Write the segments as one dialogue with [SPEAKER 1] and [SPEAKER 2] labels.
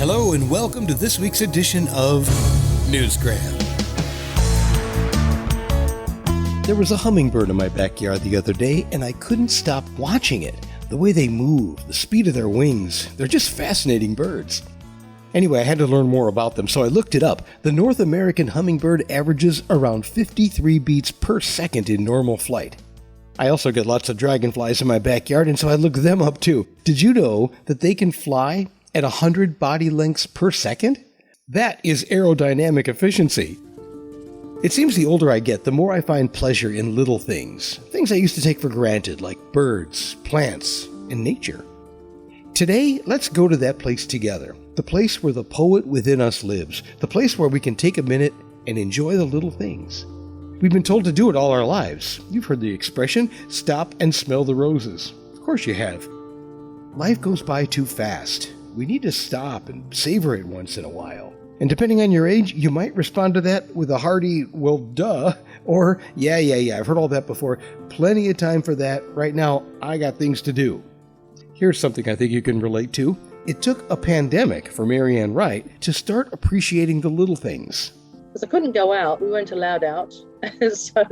[SPEAKER 1] Hello and welcome to this week's edition of Newsgram. There was a hummingbird in my backyard the other day and I couldn't stop watching it. The way they move, the speed of their wings, they're just fascinating birds. Anyway, I had to learn more about them, so I looked it up. The North American hummingbird averages around 53 beats per second in normal flight. I also get lots of dragonflies in my backyard, and so I looked them up too. Did you know that they can fly at 100 body lengths per second? That is aerodynamic efficiency. It seems the older I get, the more I find pleasure in little things. Things I used to take for granted, like birds, plants, and nature. Today, let's go to that place together. The place where the poet within us lives. The place where we can take a minute and enjoy the little things. We've been told to do it all our lives. You've heard the expression, stop and smell the roses. Of course you have. Life goes by too fast. We need to stop and savor it once in a while. And depending on your age, you might respond to that with a hearty, well, duh, or yeah, I've heard all that before. Plenty of time for that. Right now, I got things to do. Here's something I think you can relate to. It took a pandemic for Marianne Wright to start appreciating the little things.
[SPEAKER 2] Because I couldn't go out, we weren't allowed out. So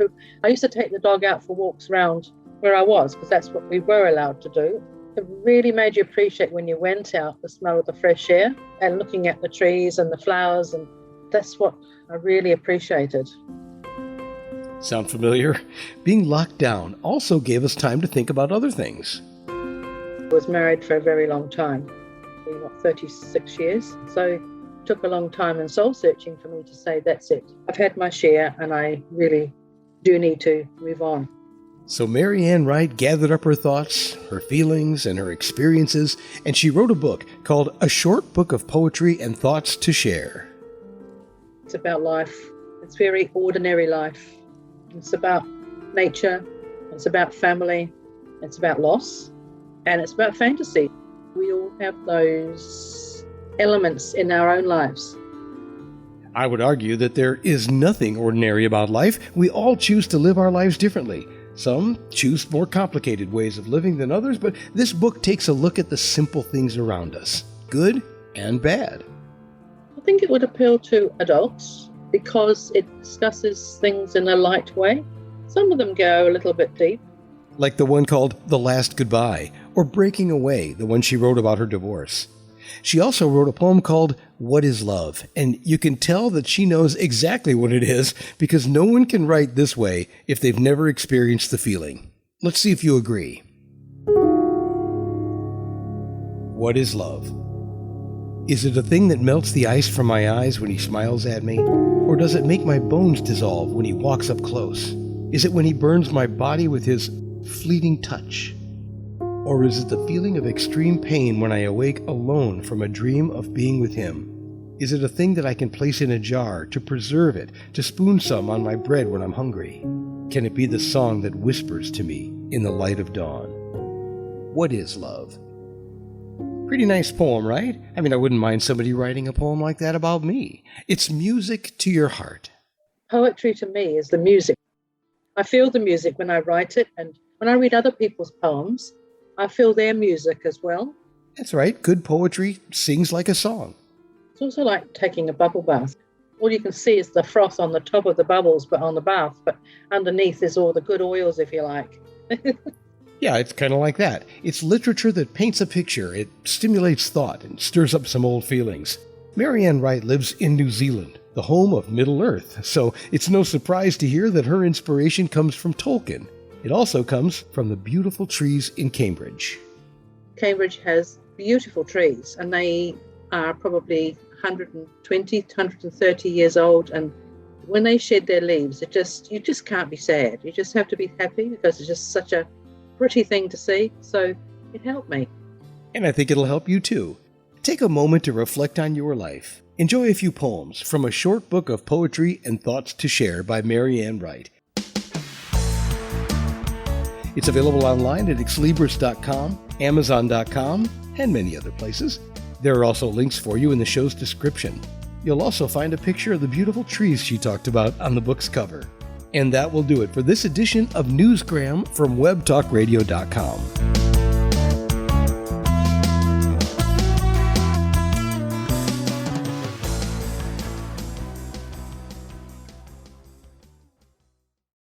[SPEAKER 2] I used to take the dog out for walks around where I was, because that's what we were allowed to do. It really made you appreciate when you went out, the smell of the fresh air and looking at the trees and the flowers, and that's what I really appreciated.
[SPEAKER 1] Sound familiar? Being locked down also gave us time to think about other things.
[SPEAKER 2] I was married for a very long time, 36 years, so it took a long time and soul searching for me to say, that's it. I've had my share and I really do need to move on.
[SPEAKER 1] So Marianne Wright gathered up her thoughts, her feelings, and her experiences, and she wrote a book called A Short Book of Poetry and Thoughts to Share.
[SPEAKER 2] It's about life. It's very ordinary life. It's about nature. It's about family. It's about loss. And it's about fantasy. We all have those elements in our own lives.
[SPEAKER 1] I would argue that there is nothing ordinary about life. We all choose to live our lives differently. Some choose more complicated ways of living than others, but this book takes a look at the simple things around us, good and bad.
[SPEAKER 2] I think it would appeal to adults because it discusses things in a light way. Some of them go a little bit deep.
[SPEAKER 1] Like the one called The Last Goodbye, or Breaking Away, the one she wrote about her divorce. She also wrote a poem called What is Love? And you can tell that she knows exactly what it is because no one can write this way if they've never experienced the feeling. Let's see if you agree. What is love? Is it a thing that melts the ice from my eyes when he smiles at me? Or does it make my bones dissolve when he walks up close? Is it when he burns my body with his fleeting touch? Or is it the feeling of extreme pain when I awake alone from a dream of being with him? Is it a thing that I can place in a jar to preserve it, to spoon some on my bread when I'm hungry? Can it be the song that whispers to me in the light of dawn? What is love? Pretty nice poem, right? I mean, I wouldn't mind somebody writing a poem like that about me. It's music to your heart.
[SPEAKER 2] Poetry to me is the music. I feel the music when I write it, and when I read other people's poems, I feel their music as well.
[SPEAKER 1] That's right. Good poetry sings like a song.
[SPEAKER 2] It's also like taking a bubble bath. All you can see is the froth on the top of the bubbles, but on the bath, but underneath is all the good oils, if you like.
[SPEAKER 1] Yeah, it's kind of like that. It's literature that paints a picture. It stimulates thought and stirs up some old feelings. Marianne Wright lives in New Zealand, the home of Middle Earth, so it's no surprise to hear that her inspiration comes from Tolkien. It also comes from the beautiful trees in Cambridge.
[SPEAKER 2] Cambridge has beautiful trees, and they are probably 120, 130 years old, and when they shed their leaves, you just can't be sad. You just have to be happy because it's just such a pretty thing to see. So it helped me.
[SPEAKER 1] And I think it'll help you too. Take a moment to reflect on your life. Enjoy a few poems from A Short Book of Poetry and Thoughts to Share by Marianne Wright. It's available online at exlibris.com, amazon.com, and many other places. There are also links for you in the show's description. You'll also find a picture of the beautiful trees she talked about on the book's cover. And that will do it for this edition of Newsgram from webtalkradio.com.